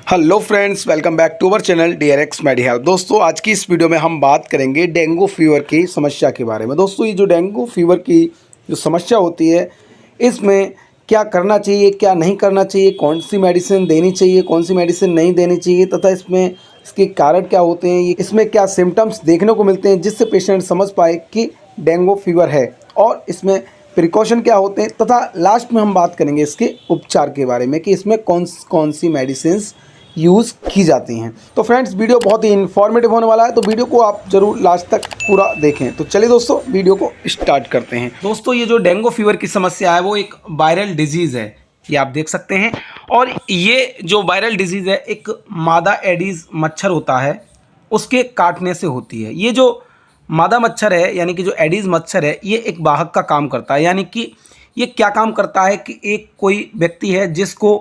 Hello friends, welcome back to our channel DRX medi health. दोस्तों, आज की इस वीडियो में हम बात करेंगे डेंगू फीवर की समस्या के बारे में। दोस्तों, ये जो डेंगू फीवर की जो समस्या होती है, इसमें क्या करना चाहिए, क्या नहीं करना चाहिए, कौन सी मेडिसिन देनी चाहिए, कौन सी मेडिसिन नहीं देनी चाहिए, तथा इसमें इसके कारण क्या होते हैं, ये इसमें क्या सिम्टम्स देखने को मिलते हैं जिससे पेशेंट समझ पाए कि डेंगू फीवर है, और इसमें प्रिकॉशन क्या होते हैं, तथा लास्ट में हम बात करेंगे इसके उपचार के बारे में कि इसमें कौन सी मेडिसिन्स यूज़ की जाती हैं। तो फ्रेंड्स, वीडियो बहुत ही इन्फॉर्मेटिव होने वाला है, तो वीडियो को आप ज़रूर लास्ट तक पूरा देखें। तो चलिए दोस्तों, वीडियो को स्टार्ट करते हैं। दोस्तों, ये जो डेंगू फीवर की समस्या है वो एक वायरल डिजीज़ है, ये आप देख सकते हैं। और ये जो वायरल डिजीज़ है, एक मादा एडीज़ मच्छर होता है, उसके काटने से होती है। ये जो मादा मच्छर है, यानी कि जो एडीज़ मच्छर है, ये एक वाहक का काम करता है। यानी कि ये क्या काम करता है कि एक कोई व्यक्ति है जिसको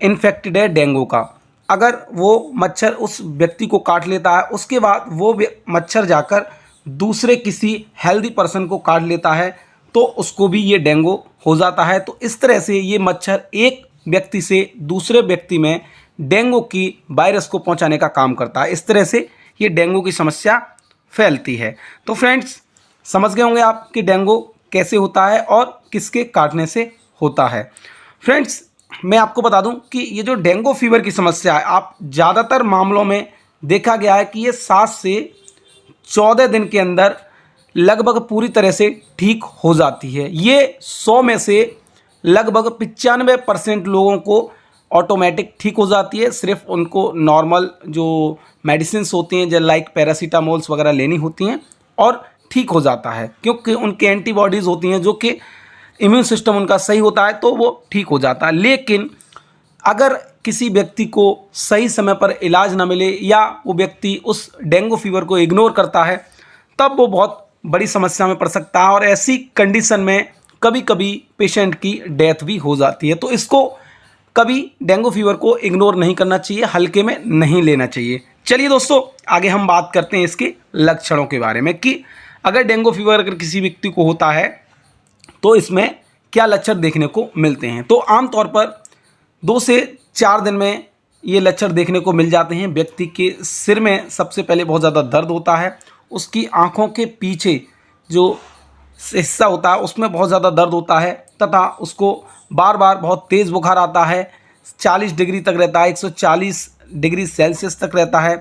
इन्फेक्टेड है डेंगू का, अगर वो मच्छर उस व्यक्ति को काट लेता है, उसके बाद वो मच्छर जाकर दूसरे किसी हेल्दी पर्सन को काट लेता है, तो उसको भी ये डेंगू हो जाता है। तो इस तरह से ये मच्छर एक व्यक्ति से दूसरे व्यक्ति में डेंगू की वायरस को पहुंचाने का काम करता है। इस तरह से ये डेंगू की समस्या फैलती है। तो फ्रेंड्स, समझ गए होंगे आप कि डेंगू कैसे होता है और किसके काटने से होता है। फ्रेंड्स, मैं आपको बता दूं कि ये जो डेंगू फीवर की समस्या है, आप ज़्यादातर मामलों में देखा गया है कि ये 7 से 14 दिन के अंदर लगभग पूरी तरह से ठीक हो जाती है। ये 100 में से लगभग 95% लोगों को ऑटोमेटिक ठीक हो जाती है। सिर्फ उनको नॉर्मल जो मेडिसिन्स होती हैं, जो लाइक पैरासीटामोल्स वगैरह लेनी होती हैं और ठीक हो जाता है, क्योंकि उनके एंटीबॉडीज़ होती हैं जो कि इम्यून सिस्टम उनका सही होता है, तो वो ठीक हो जाता है। लेकिन अगर किसी व्यक्ति को सही समय पर इलाज ना मिले या वो व्यक्ति उस डेंगू फीवर को इग्नोर करता है, तब वो बहुत बड़ी समस्या में पड़ सकता है, और ऐसी कंडीशन में कभी कभी पेशेंट की डेथ भी हो जाती है। तो इसको कभी डेंगू फीवर को इग्नोर नहीं करना चाहिए, हल्के में नहीं लेना चाहिए। चलिए दोस्तों, आगे हम बात करते हैं इसके लक्षणों के बारे में कि अगर डेंगू फीवर अगर किसी व्यक्ति को होता है तो इसमें क्या लक्षण देखने को मिलते हैं। तो आमतौर पर 2 से 4 दिन में ये लक्षण देखने को मिल जाते हैं। व्यक्ति के सिर में सबसे पहले बहुत ज़्यादा दर्द होता है, उसकी आँखों के पीछे जो हिस्सा होता है उसमें बहुत ज़्यादा दर्द होता है, तथा उसको बार बार बहुत तेज़ बुखार आता है, 40 डिग्री तक रहता है, 140 डिग्री सेल्सियस तक रहता है,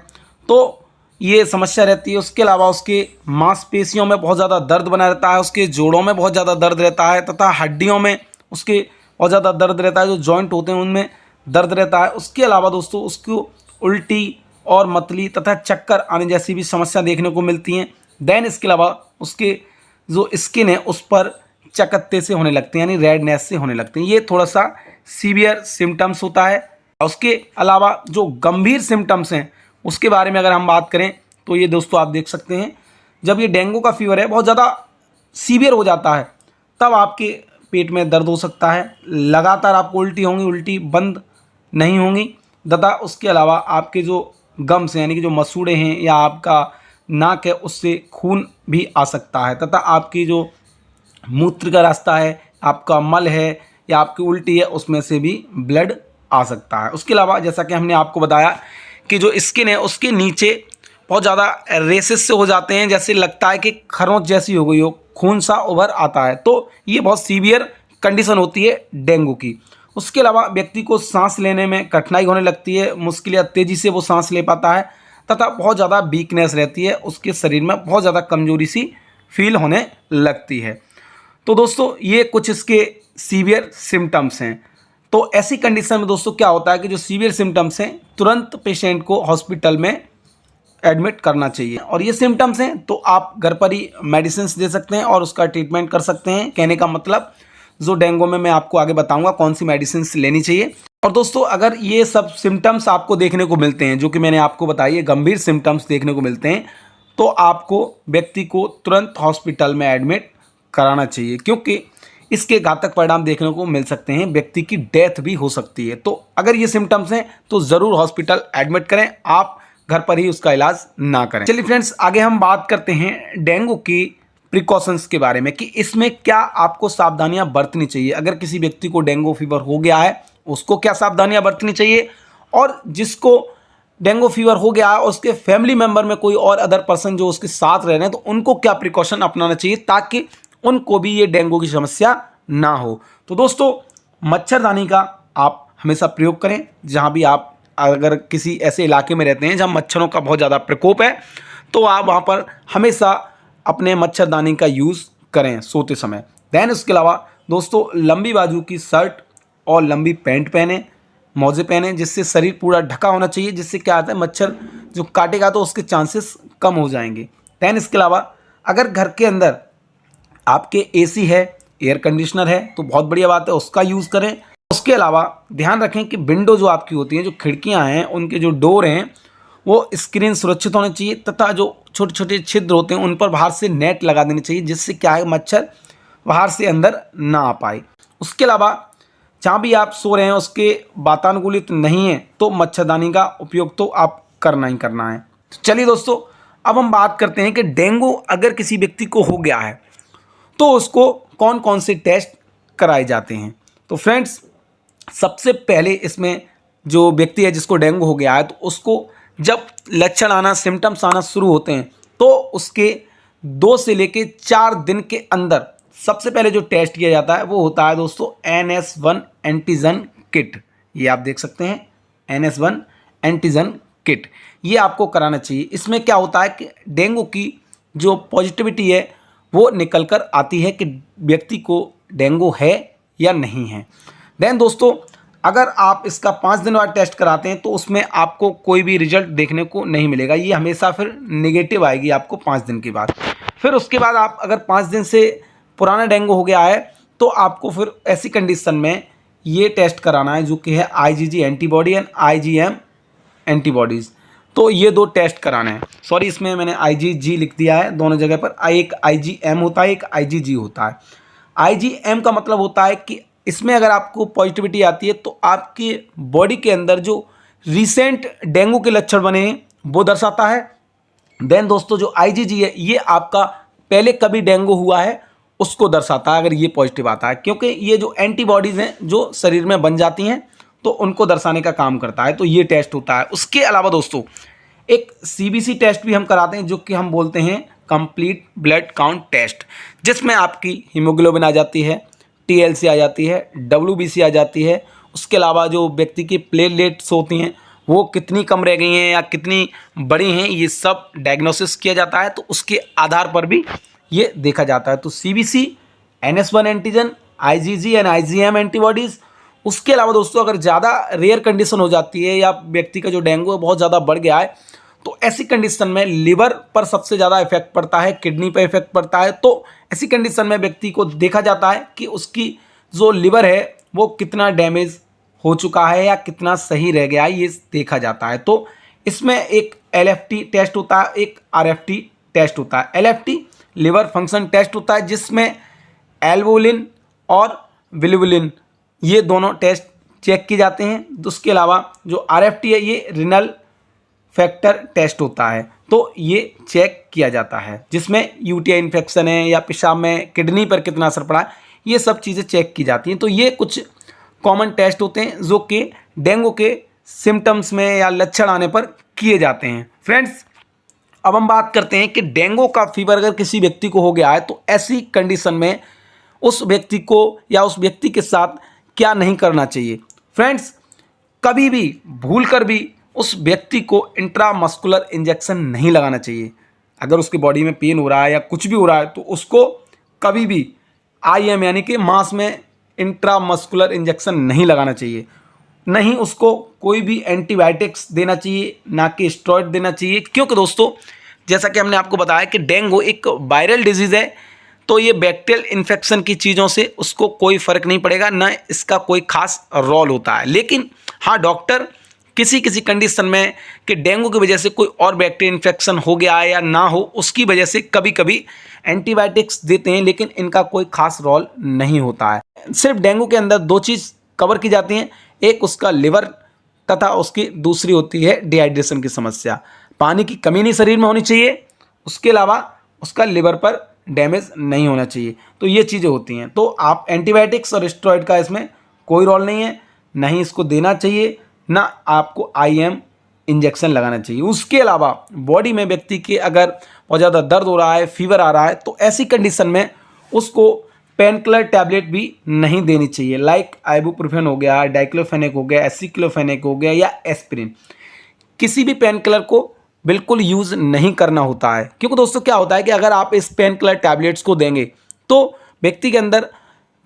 तो ये समस्या रहती है। उसके अलावा उसके मांसपेशियों में बहुत ज़्यादा दर्द बना रहता है, उसके जोड़ों में बहुत ज़्यादा दर्द रहता है, तथा हड्डियों में उसके बहुत ज़्यादा दर्द रहता है, जो जॉइंट होते हैं उनमें दर्द रहता है। उसके अलावा दोस्तों, उसको उल्टी और मतली तथा चक्कर आने जैसी भी समस्या देखने को मिलती हैं। देन इसके अलावा उसके जो स्किन है उस पर चकत्ते से होने लगते हैं, यानी रेडनेस से होने लगते हैं। ये थोड़ा सा सीवियर सिम्टम्स होता है। उसके अलावा जो गंभीर सिम्टम्स हैं उसके बारे में अगर हम बात करें तो ये दोस्तों आप देख सकते हैं, जब ये डेंगू का फीवर है बहुत ज़्यादा सीवियर हो जाता है, तब आपके पेट में दर्द हो सकता है, लगातार आपको उल्टी होंगी, उल्टी बंद नहीं होंगी, तथा उसके अलावा आपके जो गम्स हैं, यानी कि जो मसूड़े हैं या आपका नाक है, उससे खून भी आ सकता है, तथा आपकी जो मूत्र का रास्ता है, आपका मल है या आपकी उल्टी है, उसमें से भी ब्लड आ सकता है। उसके अलावा जैसा कि हमने आपको बताया कि जो स्किन है उसके नीचे बहुत ज़्यादा रेसेस से हो जाते हैं, जैसे लगता है कि खरोंच जैसी हो गई हो, खून सा उभर आता है। तो ये बहुत सीवियर कंडीशन होती है डेंगू की। उसके अलावा व्यक्ति को सांस लेने में कठिनाई होने लगती है, मुश्किल या तेज़ी से वो सांस ले पाता है, तथा बहुत ज़्यादा वीकनेस रहती है, उसके शरीर में बहुत ज़्यादा कमजोरी सी फील होने लगती है। तो दोस्तों, ये कुछ इसके सीवियर सिम्टम्स हैं। तो ऐसी कंडीशन में दोस्तों क्या होता है कि जो सीवियर सिम्टम्स हैं, तुरंत पेशेंट को हॉस्पिटल में एडमिट करना चाहिए। और ये सिम्टम्स हैं तो आप घर पर ही मेडिसिन दे सकते हैं और उसका ट्रीटमेंट कर सकते हैं। कहने का मतलब, जो डेंगू में मैं आपको आगे बताऊंगा कौन सी मेडिसिन लेनी चाहिए। और दोस्तों, अगर ये सब सिम्टम्स आपको देखने को मिलते हैं जो कि मैंने आपको बताई है, गंभीर सिम्टम्स देखने को मिलते हैं, तो आपको व्यक्ति को तुरंत हॉस्पिटल में एडमिट कराना चाहिए, क्योंकि इसके घातक परिणाम देखने को मिल सकते हैं, व्यक्ति की डेथ भी हो सकती है। तो अगर ये सिम्टम्स हैं तो ज़रूर हॉस्पिटल एडमिट करें, आप घर पर ही उसका इलाज ना करें। चलिए फ्रेंड्स, आगे हम बात करते हैं डेंगू की प्रिकॉशंस के बारे में कि इसमें क्या आपको सावधानियां बरतनी चाहिए। अगर किसी व्यक्ति को डेंगू फीवर हो गया है, उसको क्या सावधानियां बरतनी चाहिए, और जिसको डेंगू फीवर हो गया है उसके फैमिली मेम्बर में कोई और अदर पर्सन जो उसके साथ रह रहे हैं तो उनको क्या प्रिकॉशन अपनाना चाहिए ताकि उनको भी ये डेंगू की समस्या ना हो। तो दोस्तों, मच्छरदानी का आप हमेशा प्रयोग करें। जहाँ भी आप अगर किसी ऐसे इलाके में रहते हैं जहाँ मच्छरों का बहुत ज़्यादा प्रकोप है तो आप वहाँ पर हमेशा अपने मच्छरदानी का यूज़ करें सोते समय। दैन उसके अलावा दोस्तों, लंबी बाजू की शर्ट और लंबी पैंट पहने, मोजे पहने, जिससे शरीर पूरा ढका होना चाहिए, जिससे क्या आता है मच्छर जो काटेगा तो उसके चांसेस कम हो जाएंगे। दैन इसके अलावा अगर घर के अंदर आपके एसी है, एयर कंडीशनर है तो बहुत बढ़िया बात है, उसका यूज़ करें। उसके अलावा ध्यान रखें कि विंडो जो आपकी होती हैं, जो खिड़कियां हैं, उनके जो डोर हैं वो स्क्रीन सुरक्षित होने चाहिए तथा जो छोटे छोटे छिद्र होते हैं उन पर बाहर से नेट लगा देनी चाहिए, जिससे क्या है मच्छर बाहर से अंदर ना आ पाए। उसके अलावा जहाँ भी आप सो रहे हैं उसके वातानुकूलित नहीं है तो मच्छरदानी का उपयोग तो आप करना ही करना है। तो चलिए दोस्तों, अब हम बात करते हैं कि डेंगू अगर किसी व्यक्ति को हो गया है तो उसको कौन कौन से टेस्ट कराए जाते हैं। तो फ्रेंड्स, सबसे पहले इसमें जो व्यक्ति है जिसको डेंगू हो गया है तो उसको जब लक्षण आना, सिम्टम्स आना शुरू होते हैं तो उसके 2 से लेके 4 दिन के अंदर सबसे पहले जो टेस्ट किया जाता है वो होता है दोस्तों NS1 एंटीजन किट। ये आप देख सकते हैं NS1 एंटीजन किट, ये आपको कराना चाहिए। इसमें क्या होता है कि डेंगू की जो पॉजिटिविटी है वो निकल कर आती है कि व्यक्ति को डेंगू है या नहीं है। देन दोस्तों, अगर आप इसका 5 दिन बाद टेस्ट कराते हैं तो उसमें आपको कोई भी रिजल्ट देखने को नहीं मिलेगा, ये हमेशा फिर नेगेटिव आएगी आपको 5 दिन के बाद। फिर उसके बाद आप अगर 5 दिन से पुराना डेंगू हो गया है तो आपको फिर ऐसी कंडीशन में ये टेस्ट कराना है जो कि है IgG antibody and IgM antibodies. तो ये 2 टेस्ट कराना है। सॉरी, इसमें मैंने IgG लिख दिया है दोनों जगह पर, एक IgM होता है, एक IgG होता है। IgM का मतलब होता है कि इसमें अगर आपको पॉजिटिविटी आती है तो आपकी बॉडी के अंदर जो रिसेंट डेंगू के लक्षण बने हैं वो दर्शाता है। देन दोस्तों, जो IgG है ये आपका पहले कभी डेंगू हुआ है उसको दर्शाता है अगर ये पॉजिटिव आता है, क्योंकि ये जो एंटीबॉडीज़ हैं जो शरीर में बन जाती हैं तो उनको दर्शाने का काम करता है। तो ये टेस्ट होता है। उसके अलावा दोस्तों, एक CBC टेस्ट भी हम कराते हैं जो कि हम बोलते हैं कंप्लीट ब्लड काउंट टेस्ट, जिसमें आपकी हीमोग्लोबिन आ जाती है, TLC आ जाती है, WBC आ जाती है। उसके अलावा जो व्यक्ति की प्लेटलेट्स होती हैं वो कितनी कम रह गई हैं या कितनी बड़ी हैं, ये सब डायग्नोसिस किया जाता है। तो उसके आधार पर भी ये देखा जाता है। तो CBC, NS1 antigen, IgG and IgM antibodies. उसके अलावा दोस्तों, अगर ज़्यादा रेयर कंडीशन हो जाती है या व्यक्ति का जो डेंगू है बहुत ज़्यादा बढ़ गया है तो ऐसी कंडीशन में लिवर पर सबसे ज़्यादा इफेक्ट पड़ता है, किडनी पर इफेक्ट पड़ता है। तो ऐसी कंडीशन में व्यक्ति को देखा जाता है कि उसकी जो लिवर है वो कितना डैमेज हो चुका है या कितना सही रह गया है, ये देखा जाता है। तो इसमें एक LFT टेस्ट होता है, एक RFT टेस्ट होता है। LFT लिवर फंक्शन टेस्ट होता है जिसमें एल्बुलिन और बिलिरुबिन ये दोनों टेस्ट चेक किए जाते हैं। उसके अलावा जो RFT है ये रिनल फैक्टर टेस्ट होता है, तो ये चेक किया जाता है, जिसमें UTI इन्फेक्शन है या पेशाब में किडनी पर कितना असर पड़ा है, ये सब चीज़ें चेक की जाती हैं। तो ये कुछ कॉमन टेस्ट होते हैं जो कि डेंगू के सिम्टम्स में या लक्षण आने पर किए जाते हैं। फ्रेंड्स, अब हम बात करते हैं कि डेंगू का फीवर अगर किसी व्यक्ति को हो गया है तो ऐसी कंडीशन में उस व्यक्ति को या उस व्यक्ति के साथ क्या नहीं करना चाहिए। फ्रेंड्स, कभी भी भूल कर भी उस व्यक्ति को इंट्रामस्कुलर इंजेक्शन नहीं लगाना चाहिए। अगर उसकी बॉडी में पेन हो रहा है या कुछ भी हो रहा है तो उसको कभी भी IM यानी कि मांस में इंट्रामस्कुलर इंजेक्शन नहीं लगाना चाहिए। नहीं उसको कोई भी एंटीबायोटिक्स देना चाहिए, ना कि स्टेरॉइड देना चाहिए, क्योंकि दोस्तों जैसा कि हमने आपको बताया कि डेंगू एक वायरल डिजीज़ है तो ये बैक्टीरियल इन्फेक्शन की चीज़ों से उसको कोई फ़र्क नहीं पड़ेगा, ना इसका कोई खास रोल होता है। लेकिन हाँ, डॉक्टर किसी किसी कंडीशन में कि डेंगू की वजह से कोई और बैक्टीरियल इन्फेक्शन हो गया है या ना हो, उसकी वजह से कभी कभी एंटीबायोटिक्स देते हैं, लेकिन इनका कोई खास रोल नहीं होता है। सिर्फ डेंगू के अंदर 2 चीज़ कवर की जाती हैं, एक उसका लिवर तथा उसकी दूसरी होती है डिहाइड्रेशन की समस्या। पानी की कमी नहीं शरीर में होनी चाहिए, उसके अलावा उसका लिवर पर डैमेज नहीं होना चाहिए। तो ये चीज़ें होती हैं। तो आप एंटीबायोटिक्स और स्टेरॉइड का इसमें कोई रोल नहीं है, नहीं इसको देना चाहिए, ना आपको IM इंजेक्शन लगाना चाहिए। उसके अलावा बॉडी में व्यक्ति के अगर बहुत ज़्यादा दर्द हो रहा है, फीवर आ रहा है, तो ऐसी कंडीशन में उसको पेन किलर टैबलेट भी नहीं देनी चाहिए। लाइक आइबुप्रोफेन हो गया, डाइक्लोफेनेक हो गया, एसिक्लोफेनेक हो गया या एस्पिरिन। किसी भी पेन किलर को बिल्कुल यूज़ नहीं करना होता है, क्योंकि दोस्तों क्या होता है कि अगर आप इस पेन किलर टैबलेट्स को देंगे तो व्यक्ति के अंदर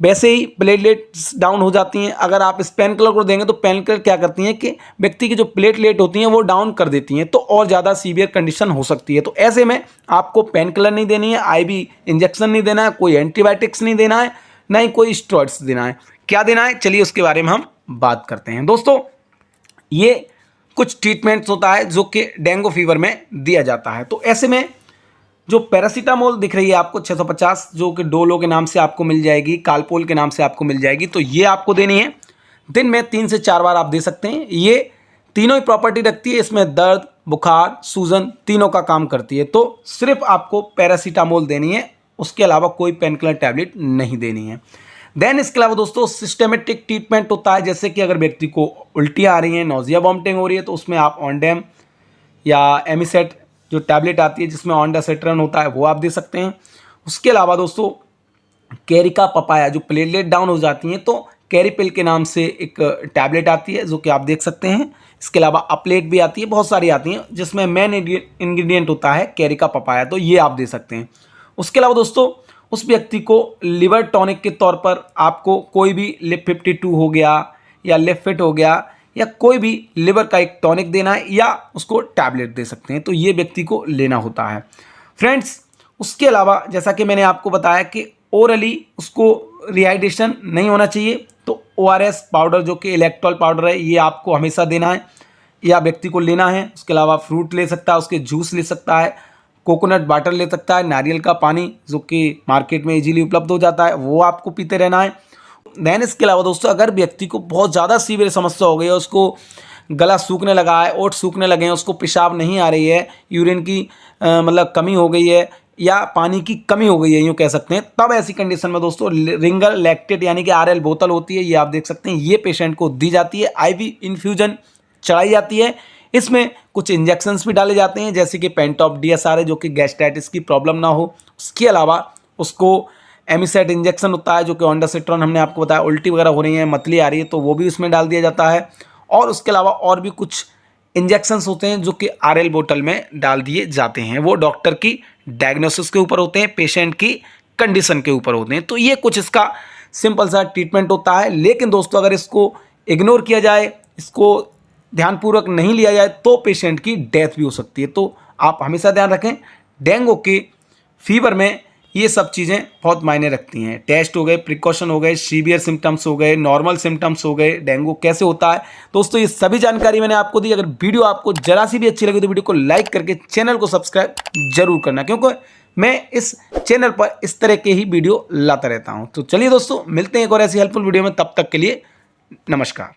वैसे ही प्लेटलेट्स डाउन हो जाती हैं। अगर आप इस पेन किलर को देंगे तो पेन किलर क्या करती हैं कि व्यक्ति की जो प्लेटलेट होती हैं वो डाउन कर देती हैं, तो और ज़्यादा सीवियर कंडीशन हो सकती है। तो ऐसे में आपको पेन किलर नहीं देनी है, IV इंजेक्शन नहीं देना है, कोई एंटीबायोटिक्स नहीं देना है, ना ही कोई स्टेरॉइड्स देना है। क्या देना है, चलिए उसके बारे में हम बात करते हैं। दोस्तों ये कुछ ट्रीटमेंट्स होता है जो कि डेंगू फीवर में दिया जाता है। तो ऐसे में जो पैरासीटामोल दिख रही है आपको 650, जो कि डोलो के नाम से आपको मिल जाएगी, कालपोल के नाम से आपको मिल जाएगी, तो ये आपको देनी है। दिन में 3 से 4 बार आप दे सकते हैं। ये तीनों ही प्रॉपर्टी रखती है, इसमें दर्द, बुखार, सूजन तीनों का काम करती है। तो सिर्फ आपको पैरासीटामोल देनी है, उसके अलावा कोई पेन किलर टैबलेट नहीं देनी है। देन इसके अलावा दोस्तों सिस्टेमेटिक ट्रीटमेंट होता है, जैसे कि अगर व्यक्ति को उल्टियाँ आ रही हैं, नोजिया वॉमिटिंग हो रही है, तो उसमें आप ऑनडेम या एमिसेट जो टैबलेट आती है जिसमें ऑन्डासेट्रन होता है वो आप दे सकते हैं। उसके अलावा दोस्तों कैरिका पपाया, जो प्लेटलेट डाउन हो जाती हैं तो कैरिपिल के नाम से एक टैबलेट आती है जो कि आप देख सकते हैं। इसके अलावा अपलेट भी आती है, बहुत सारी आती हैं जिसमें मेन इंग्रेडिएंट होता है कैरिका पपाया, तो ये आप दे सकते हैं। उसके अलावा दोस्तों उस व्यक्ति को लिवर टॉनिक के तौर पर आपको कोई भी लिप 52 हो गया या लिप फिट हो गया या कोई भी लिवर का एक टॉनिक देना है या उसको टैबलेट दे सकते हैं, तो ये व्यक्ति को लेना होता है फ्रेंड्स। उसके अलावा जैसा कि मैंने आपको बताया कि ओरली उसको रिहाइड्रेशन नहीं होना चाहिए, तो ORS पाउडर जो कि इलेक्ट्रॉल पाउडर है ये आपको हमेशा देना है या व्यक्ति को लेना है। उसके अलावा फ्रूट ले सकता है, उसके जूस ले सकता है, कोकोनट वाटर ले सकता है, नारियल का पानी जो कि मार्केट में इजीली उपलब्ध हो जाता है वो आपको पीते रहना है। देन इसके अलावा दोस्तों अगर व्यक्ति को बहुत ज़्यादा सीवियर समस्या हो गई है, उसको गला सूखने लगा है, ओठ सूखने लगे हैं, उसको पेशाब नहीं आ रही है, यूरिन की मतलब कमी हो गई है या पानी की कमी हो गई है यूँ कह सकते हैं, तब ऐसी कंडीशन में दोस्तों रिंगल लैक्टेट यानी कि RL बोतल होती है, ये आप देख सकते हैं, ये पेशेंट को दी जाती है। IV इन्फ्यूजन चढ़ाई जाती है, इसमें कुछ इंजेक्शंस भी डाले जाते हैं जैसे कि पेंटॉप DSR है जो कि गैस्ट्राइटिस की प्रॉब्लम ना हो। उसके अलावा उसको एमिसेट इंजेक्शन होता है जो कि ऑन्डासेट्रॉन हमने आपको बताया, उल्टी वगैरह हो रही है, मतली आ रही है, तो वो भी उसमें डाल दिया जाता है। और उसके अलावा और भी कुछ इंजेक्शंस होते हैं जो कि RL बोतल में डाल दिए जाते हैं, वो डॉक्टर की डायग्नोसिस के ऊपर होते हैं, पेशेंट की कंडीशन के ऊपर होते हैं। तो ये कुछ इसका सिंपल सा ट्रीटमेंट होता है। लेकिन दोस्तों अगर इसको इग्नोर किया जाए, इसको ध्यानपूर्वक नहीं लिया जाए तो पेशेंट की डेथ भी हो सकती है। तो आप हमेशा ध्यान रखें, डेंगू के फीवर में ये सब चीज़ें बहुत मायने रखती हैं। टेस्ट हो गए, प्रिकॉशन हो गए, सीवियर सिम्टम्स हो गए, नॉर्मल सिम्टम्स हो गए, डेंगू कैसे होता है। दोस्तों ये सभी जानकारी मैंने आपको दी। अगर वीडियो आपको जरा सी भी अच्छी लगी तो वीडियो को लाइक करके चैनल को सब्सक्राइब जरूर करना, क्योंकि मैं इस चैनल पर इस तरह के ही वीडियो लाता रहता हूँ। तो चलिए दोस्तों मिलते हैं एक और ऐसी हेल्पफुल वीडियो में, तब तक के लिए नमस्कार।